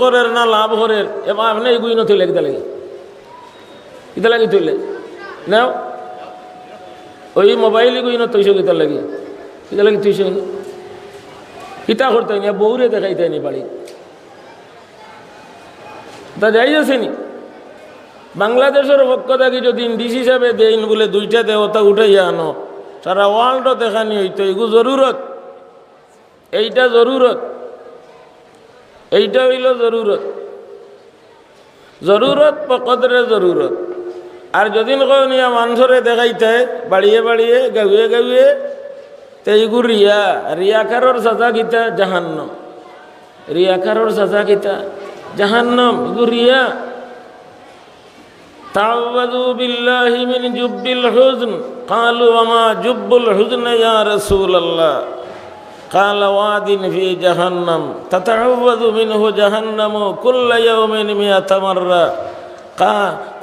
করের না লাভ করের এবার আপনি এগুই না তুলে কিতা লাগে কিতা লাগে তুলে নাও ওই মোবাইল এগুই না তুইছো কিতা লাগে তুইছো কিতা করতে না বউরে দেখাইতে নি বাড়ি তা যাই আসেনি বাংলাদেশের পক্ষ থেকে যদি ডিস হিসাবে দেন বলে দুইটা দেবতা উঠাইয়া আনো সারা ওয়ার্ল্ডও দেখানি হইতো এগু জরুরত এইটা জরুরত এইটা হইল জরুরত জরুরত পকদরে জরুরত আর যদি নিয়া মানুষরে দেখাইতে বাড়িয়ে বাড়িয়ে গাউয়ে গাউয়ে তো এইগু রিয়া রিয়াকারর সাজা গীতা জাহান্নম রিয়াকারর সাজা গীতা জাহান্নম এগু রিয়া تعوذوا بالله من جب الحزن قالوا وما جب الحزن يا رسول الله قال واد في جهنم تتعوذ منه جهنم كل يوم 100 مرة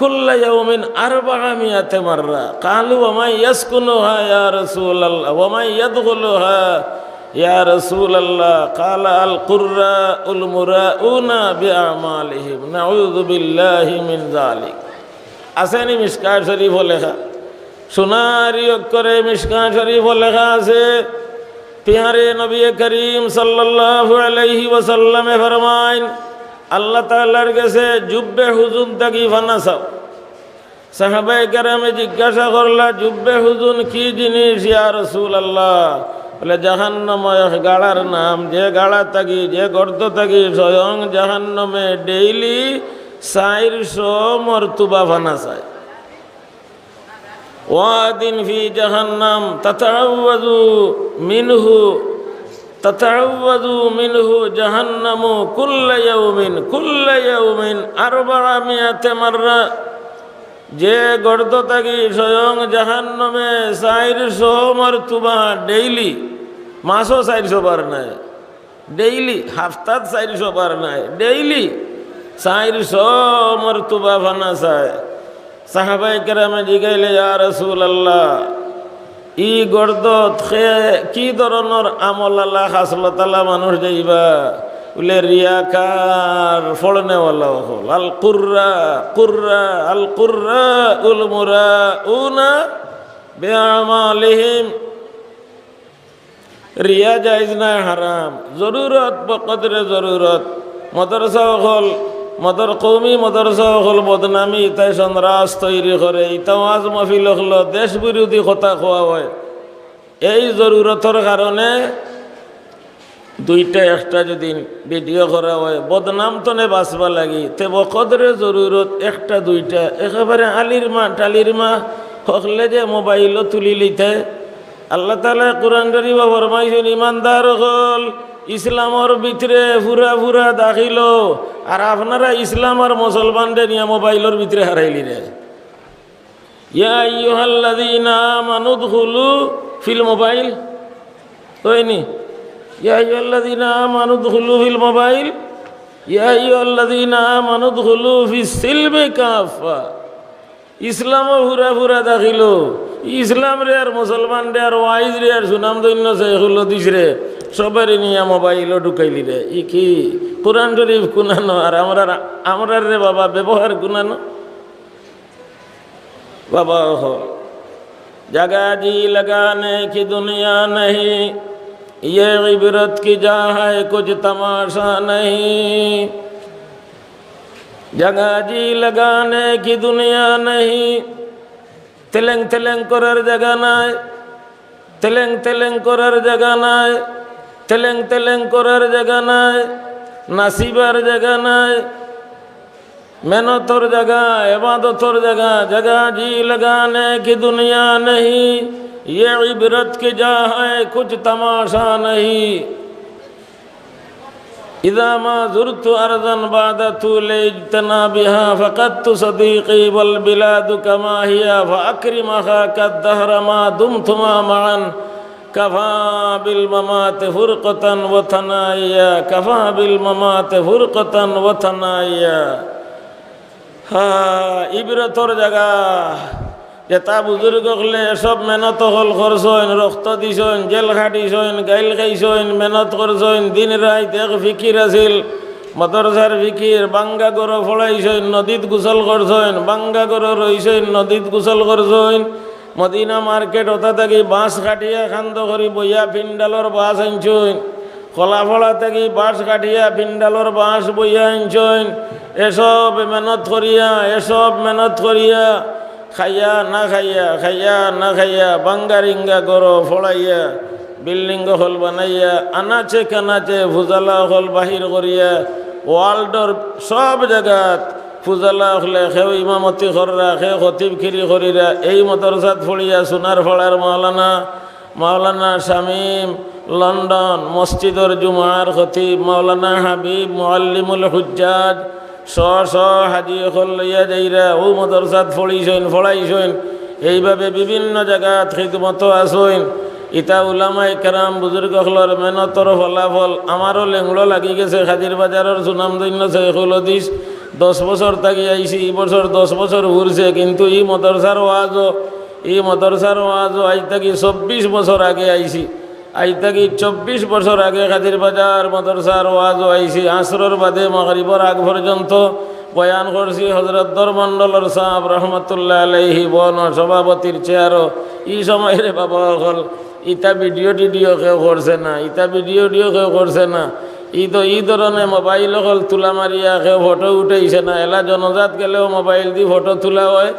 كل يوم 400 مرة قالوا ومن يسكنها يا رسول الله ومن يدخلها يا رسول الله قال القراء المراؤون بأعمالهم نعوذ بالله من ذلك আসেনি মিশকাত শরীফ লেখা সোনারি অক্ষরে মিশকাত শরীফ লেখা আছে প্যারে নবী করিম সাল্লাল্লাহু আলাইহি ওয়াসাল্লামে ফরমাইন আল্লাহ তাআলার কাছে জুব্বে হুজুন তাকি ফানাসাও সাহাবায়ে কেরামে জিজ্ঞাসা করলা জুব্বে হুজুন কি জিনিস ইয়া রাসূলুল্লাহ বলে জাহান্নাময় গাড়ার নাম যে গাড়া থাকি যে গর্ত থাকি স্বয়ং জাহান্নামে ডেইলি 400 মর্তুবা ফানা চায় ওয়াদিন ফি জাহান্নাম তাতাআওয়াযু মিনহু জাহান্নামু কুল্লা ইয়াউমিন 400 মাররা যে গর্ত থাকি স্বয়ং জাহান্নামে 400 মর্তুবা ডেইলি মাসও 400 বার নাই ডেইলি হাফতাত 400 বার নাই ডেইলি 400 মর্তুবা ফানা চায় সাহাবায়ে কেরামে জিগাইলে ইয়া রাসূলুল্লাহ ই গর্দত কি ধরনের আমল আল্লাহ খাসলতালা মানুষ যাইবা বলে রিয়াকার ফড়নেওয়ালা হল আল কুররা উল মুরাউনা বিআমালিহিম রিয়া জায়েজ না হারাম জরুরত বকদরে জরুরত মাদ্রাসা হল কৌমি মাদ্রাসা হল বদনামি তাই সন্ত্রাস তৈরি করে ইতাও আজ মাহফিল হল দেশ বিরোধী কথা খোয়া হয় এই জরুরতর কারণে দুইটা একটা যদি ভিডিও করা হয় বদনাম তো নে বাঁচবা লাগি তে বকদরে জরুরত একটা দুইটা একেবারে আলির মা টালির মা হকলে যে মোবাইলও তুলি লিতে আল্লাহ তাআলা কোরআন শরীফে ফরমাইছেন ইমানদার হল ইসলামর ভিতরে ফুরা দাখিল আর আপনারা ইসলাম আর মুসলমানদের নিয়ে মোবাইলের ভিতরে হারাইলি রে ইয়া আইয়ুহাল্লাযীনা আমানু দুখুলু ফিল মোবাইল হয়নি ইয়া আইয়ুহাল্লাযীনা আমানু দুখুলু ফিল মোবাইল ইয়া আইয়ুহাল্লাযীনা আমানু দুখুলু ফিস সিলমি কাফা ইসলামও ফুরা দাখিল ইসলাম রে আর মুসলমান রে আর ওয়াইজ রে আর সুনাম দৈন্য শেখুল দিস রে সবার নিয়ে মোবাইলও ঢুকাইলি রে ই কি কোরআন শরীফ গুনানো আর আমরা রে বাবা ব্যবহার গুনানো বাবা हो जगह जी लगाने की दुनिया नहीं ये इबरत की जा है कुछ तमाशा नहीं जगह जी लगाने की दुनिया नहीं तेलेंग करार जगह নাই তেলেং করার জায়গা নাই তেলেং করার জায়গা নাই নাসিবার জায়গা নাই मेहनतोर जगह इबादतोर जगह जी लगाने की दुनिया नहीं ये इबरत की जा है कुछ तमाशा नहीं इदा मा जुरतु अर्ज़न बाद तूले इज्तनाबिहा फ़क़त सदीक़ी वल बिलादु कमा हिया फ़अक्रिमहा कद्दहर मा दुमतुमा मअन कफ़ा बिल ममात फ़ुरक़तन व थनाइया कफ़ा बिल ममात फ़ुरक़तन व थनाइया हाँ इबरतोर जगह যেটা বুজুর্গ হলে এসব মেহনত হল করছেন রক্ত দিছেন জেল খাটিছেন গাইল খাইছেন মেহনত করছেন দিন রাত এক ফিকির আছিল মাদ্রাসার ফিকির বাঙ্গা গরো ফড়াইছেন নদীত গোসল করছেন, বাঙ্গা গরো রইছেন নদীত গোসল করছেন। মদিনা মার্কেট ওটা থেকে বাঁশ কাটিয়া খান্দ করি বইয়া পিন্ডালর বাঁশ আনছেন, কলাফড়া থেকে বাঁশ কাটিয়া পিন্ডালর বাঁশ বইয়া আনছেন। এসব মেহনত করিয়া খাইয়া না খাইয়া বাঙ্গারিঙ্গা গরো ফড়াইয়া বিল্ডিং হল বানাইয়া আনাচে কানাচে ফুজালা হল বাহির করিয়া ওয়ার্ল্ডর সব জায়গাত ফুজালা হলে সেও ইমামতি কররা সে খতিব খিরি করিরা এই মাদ্রাসাত ফড়িয়া সোনার ফড়ার মাওলানা শামীম লন্ডন মসজিদর জুমার খতিব মাওলানা হাবিব মুআল্লিমুল হুজ্জাজ হাজি হল লইয়া যাইরা ও মাদ্রাসাত ফড়াইছেন। এইভাবে বিভিন্ন জায়গাত খিদমত আসেন। ইতা উলামাই কেরাম বুজুর্গ হলর মেহনতর ফলাফল আমারও লেংড়ো লাগি গেছে। হাজির বাজারের সুনামধন্য শেখুল হাদিস 10 বছর থাকি আইসি, এই বছর 10 বছর ঘুরছে, কিন্তু এই মাদ্রাসার ওয়াজও আজ থাকি 24 বছর আগে আইসি। আজ থাকি 24 বছর আগে হাজির বাজার মাদ্রাসার ওয়াজও আইসি। আসরের বাদে মাগরিবর আগ পর্যন্ত বয়ান করছি। হজরত দরমন্ডলর সাহেব রহমতুল্লাহ আলাইহি বন সভাপতির চেয়ারও এই সময়ের বাবা হল ইটা ভিডিও কেউ করছে না, কেউ করছে না। এই ধরনের মোবাইল হল তুলা মারিয়া কেউ ফটো উঠেছে না। এলা জনজাত গেলেও মোবাইল দিয়ে ফটো তোলা হয়,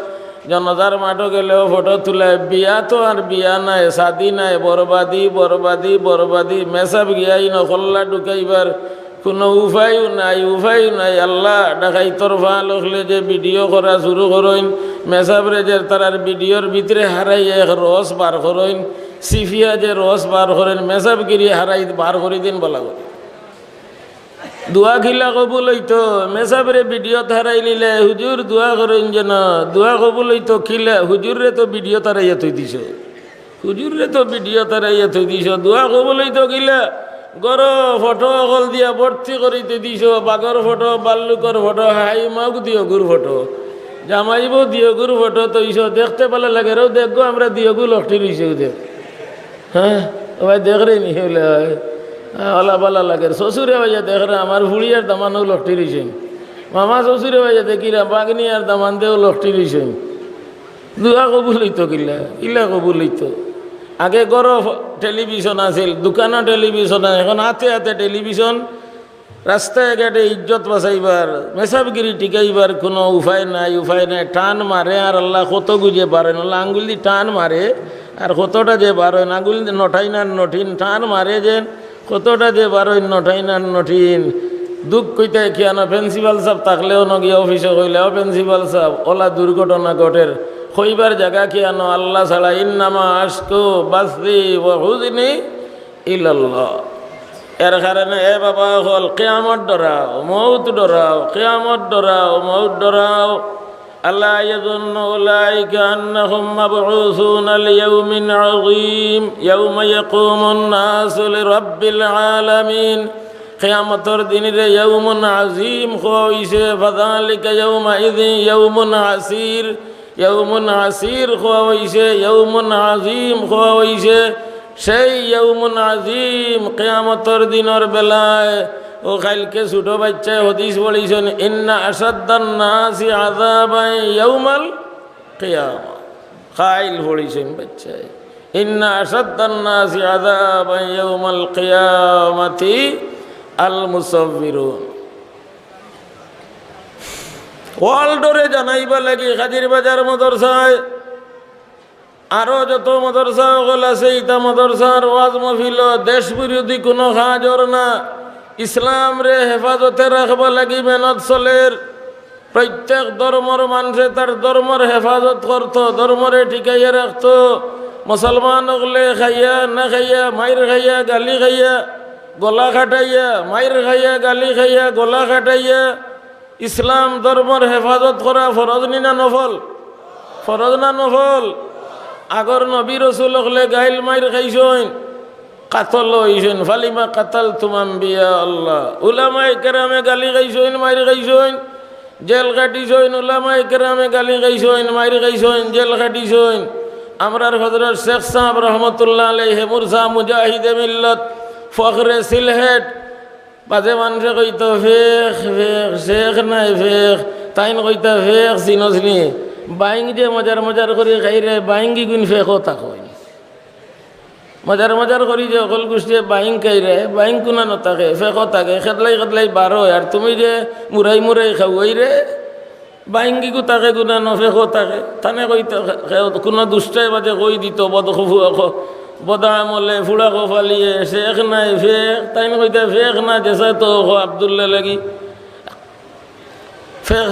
জনজার মাঠও গেলেও ফটো তোলায়। বিয়া তো আর বিয়া নাই, শাদি নাই, বরবাদি মেসাব গিয়াই নকল্লা ঢুকাইবার কোনো উপায়ও নাই। আল্লাহ ডাকাই তরফা লখলে যে ভিডিও করা শুরু করেন, মেসাবরে যে তারার ভিডিওর ভিতরে হারাই এক রস বার করেন, সিফিয়া যে রস বার করেন, মেসাবগিরি হারাই বার করে দিন বলা করে। দোয়া খিলা কবুল হইতো, মেসাবরে ভিডিও হারাই নিলে হুজুর দোয়া করেন যেন, দোয়া কবুল হইতো খিলা হুজুরে তো ভিডিও তারাইয়া থই দিছ, দোয়া কবুল হইতো খিলা গর ফটো অকল দিয়া ভর্তি করিতে দিছ, বাঘর ফটো, বাল্লুকর ফটো, হাই মাগ দিয়গুর ফটো, জামাইব দিয়গুর ফটো তৈছ। দেখতে পালে লাগে রেও দেখবো আমরা দিয়গু লক্ষ্টি রইছে দেখ। হ্যাঁ ভাই দেখ রে নি হলে ওলা বালা লাগে। শ্বশুরে ভাইয়া দেখ রে আমার ফুড়িয়ার দামানও লক্ষ্টি রইছে, মামা শ্বশুরে ভাইয়া দেখিরা বাগনি আর দামান দেও লক্ষ্টি রইছে। দুয়া কবুল হইতো ইলা কবুল হইতো। আগে গড় টেলিভিশন আছিল, দোকানো টেলিভিশন, এখন হাতে টেলিভিশন। রাস্তায় ঘাটে ইজ্জত বাঁচাইবার, মেসাবগিরি টিকাইবার কোনো উপায় নাই। টান মারে আর আল্লাহ কত গুজে পারেন, আল্লাহ আঙ্গুল দিয়ে টান মারে আর কতটা যে বারোয় আঙ্গুল দিয়ে নঠাই না নঠিন, টান মারে যে কতটা যে বারোয় নঠাই না নঠিন। দুঃখ কইতে খেয়ানো প্রিন্সিপাল সাহেব থাকলেও নগিয়া অফিসে কইলেও প্রিন্সিপাল সাহেব ওলা দুর্ঘটনা ঘটের কইবার জায়গা খেয়ানো আল্লাহ ছাড়া। ইন্নামা আশকু বাসরি ওয়া হুজনি ইলাল্লাহ। এর কারণে এ বাবা হল কিয়ামত ডরাও, মৌত ডরাও, কিয়ামত ডরাও, মৌত ডরাও। আল্লাহ ইয়াযুন্নু উলাইকা আন্নাহুম মাবউসুনা লিয়াউমিন আযীম ইয়াওমা ইয়াকুমুন নাসু লিরাব্বিল আলামিন। কিয়ামতের দিনে ইয়াউমুন আযীম হইছে, ফাযালিকা ইয়াউমা ইযিন ইয়াউমুন আসির। ইয়াউমুন আসির হইছে, ইয়াউমুন আযীম হইছে। সেই ইয়াউমুন আযীম কিয়ামতের দিনের বেলায় ও কালকে ছোট বাচ্চায় হাদিস পড়িছেন, ইন্না আশাদ্দান নাসি আযাবান ইয়াউমাল কিয়ামা। কাইল পড়িছেন বাচ্চায়, ইন্না আশাদ্দান নাসি আযাবান ইয়াউমাল কিয়ামাতি আল মুসাফফিরুন। ওয়ার্ল্ডরে জানাইবা লাগি হাজির বাজার মাদ্রাসায় আরো যত মাদ্রাসা ওগুল আছে, ইতা মাদ্রাসার ওয়াজ মাহফিল দেশ বিরোধী কোনো কাজর না। ইসলাম রে হেফাজতে রাখবা লাগি মেহনত চলের। প্রত্যেক ধর্মর মানুষে তার ধর্মর হেফাজত করতো, ধর্মরে টিকাইয়া রাখতো। মুসলমান হলে খাইয়া না খাইয়া, মাইর খাইয়া গালি খাইয়া, গলা খাটাইয়া, মাইর খাইয়া গালি খাইয়া, গলা খাটাইয়া ইসলাম ধর্মর হেফাজত করা ফরজ নি না নফল? ফরজ না নফল? আগর নবী রসুল হলে গাইল মাইর খাইছেন, কাতল হইছেন। ফালিমা কাতাল তুমাম বিয়া আল্লাহ। উলামায়ে কেরামে গালি খাইছেন, মাইর খাইছেন, জেল কাটিছেন। উলামায়ে কেরামে গালি খাইছেন, মাইর খাইছেন, জেল কাটিছেন। আমরার হযরত শেখ সাহেব রহমতুল্লাহ আলাইহি মুরসা মুজাহিদে মিল্লত ফখরে সিলহেট বাজে মানুষে কইতো ফেক ফেক শেখ নাই ফেক তাইন কইতা ফেক চিনসনি বাইং যে মজার মজার করি খাই রে বাইঙ্গি গুণ ফেকও থাকই মজার মজার করি যে অকল গোষ্ঠী বাইং খাই রে বাইং কোনা নথাকে ফেকও থাকে খেদলাই বারো আর তুমি যে মুরাই মুরাই খাওয়াই রে বাইঙ্গিকো তাকে গুণা নফেকও থাকে তানে কইতে কোনো দুষ্টাই বাজে কই দিত বদা আমলে ফুড়া কফালিয়ে শেখ নাই ফেক তাই কইতে ফেক না যেসা তো আবদুল্লাহ লাগি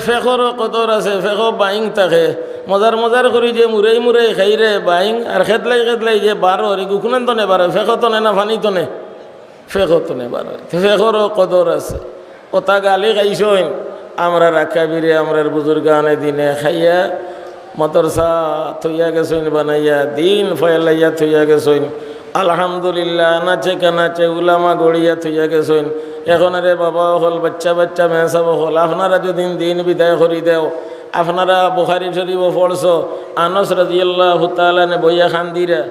ফেকরও কদর আছে ফেকও বাইং থাকে মজার মজার করি যে মুরাই মুরাই খাই রে বাইং আর খেদলাই যে বারো রিগু কোন তনে বারো ফেকও তনে না ফানি তনে ফেকও তনে বারো ফেকরও কদর আছে ওটা গালি খাইছইন আমরা রাখাবিরে আমরার বুজুর্গানে দিনে খাইয়া মদরসা থইয়া গেছইন বানাইয়া দিন ফয়লাইয়া থইয়া গেছইন আলহামদুলিল্লাহ নাচে কানাচে উলামা গড়িয়া থইয়া গেছইন এখন আরে বাবা হল বাচ্চা মেসাব হল আপনারা যদি দিন বিদায় করি দেও আপনারা বুখারী শরীফ পড়ছ আনস রাদিয়াল্লাহু তাআলা নে বইয়া খান্দিরা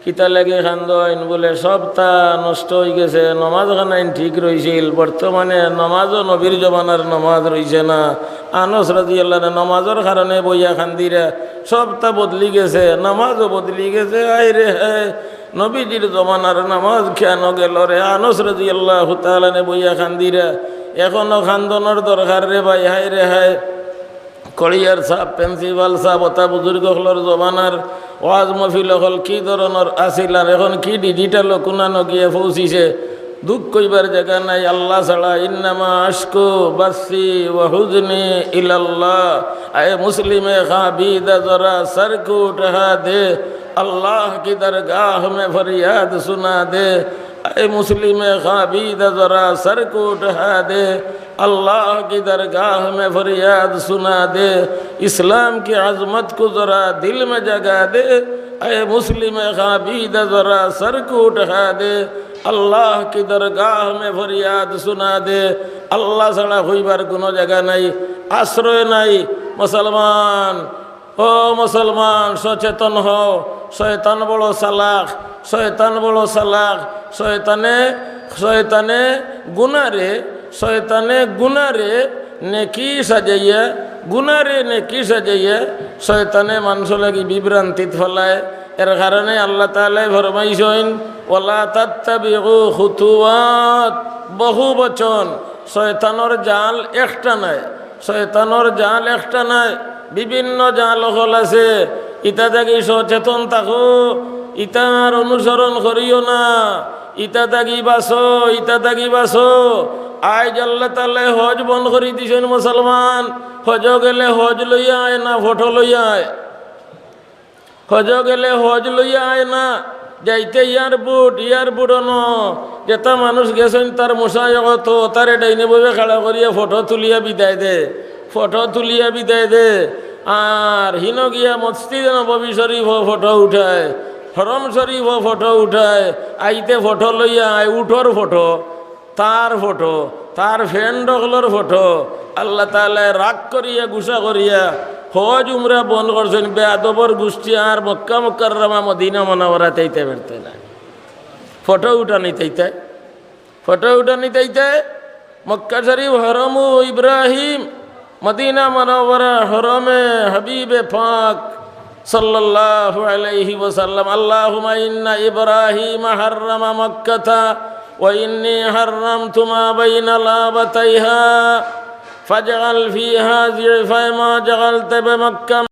কিতা লাগে খান্দইন বলে সবটা নষ্ট হয়ে গেছে নমাজ খানাইন ঠিক রইছিল বর্তমানে নমাজও নবীর জমানার নমাজ রইছে না আনস রাদিয়াল্লাহু নমাজের কারণে বইয়া খান্দিরা সবটা বদলি গেছে নামাজও বদলি গেছে আই রে নবীজির জমানার নামাজ কেন গেল রে আনস রাদিয়াল্লাহু তাআলা নে বইয়া খান্দিরা এখনো খান্দনের দরকার রে ভাই হাই রে হাই কলিয়ার সাহেব প্রিন্সিপাল সাহেব ওটা বুজুর্গ হলর জমানার ওয়াজ মফিল হল কি ধরনের আসিল আর এখন কি ডিজিটাল কোনানো গিয়ে পৌঁছিছে দুঃখ কইবার জায়গা নাই আল্লাহ ছাড়া ইন্নামা আশকু বাসি ওয়া হুজনি ইলাল্লাহ আয়ে মুসলিমে খাবিদা জরা সর কো উঠা দে अल्लाह की दरगाह में फरियाद सुना दे ऐ मुस्लिम खाबीदा ज़रा सर को उठा दे अल्लाह की दरगाह में फरियाद सुना दे इस्लाम की अज़मत को ज़रा दिल में जगा दे ऐ मुस्लिम खाबीदा ज़रा सर को उठा दे अल्लाह की दरगाह में फरियाद सुना दे अल्लाह छाड़ा हইবার কোনো জায়গা নাই আশ্রয় নাই মুসলমান ও মুসলমান সচেতন হও শয়তান বড় চালাক শয়তানে গুনারে নেকি সাজাইয়া শয়তানে মানুষ লাগি বিভ্রান্তিত ফেলায় এর কারণে আল্লাহ তাআলা ফরমাইছেন ওয়ালা তাত্তাবিউ খুতুওয়াত বহু বচন শয়তানের জাল একটা নাই বিভিন্ন জাল হল আছে ইটা থাকি সচেতন থাকো ইটার অনুসরণ করিও না ইটা থাকি বাসো আজ আল্লাহ তাআলা হজ বন্ধ করে দিছেন মুসলমান হজ গেলে হজ লইয়া আয় না ফটো লইয়া আয় হজ গেলে হজ লইয়া আয় না যাইতে এয়ারপোর্ট ন যেটা মানুষ গেছেন তার মশায়ত তারে ডাইনে বইবে খাড়া করিয়া ফটো তুলিয়া বিদায় দে আর হিন গিয়া মসজিদে নববী শরীফ ফটো উঠায় হরম শরীফ ফটো উঠায় আইতে ফটো লইয়া আয় উঠোর ফটো তার ফ্রেন্ড হলর ফটো আল্লাহ তাআলা রাগ করিয়া গুসা করিয়া হজ উমরা বন্ধ করছেন বেয়াদবর গোষ্ঠী আর মক্কা মুকাররমা মদিনা মুনাওয়ারা তাইতে বেরতে না ফটো উঠানিতে মক্কা শরীফ হরম ইব্রাহিম মদিনা মুনাওয়ারা হরমে হাবিবে পাক সাল্লাল্লাহু আলাইহি ওয়াসাল্লাম আল্লাহুম্মা ইন্না ইব্রাহিম হাররামা মক্কাতা ওয়া ইন্নী হাররামতু মা বাইনা লাবাতাইহা ফাজআল ফিহা যিফা মা জাআলতা বিমাক্কা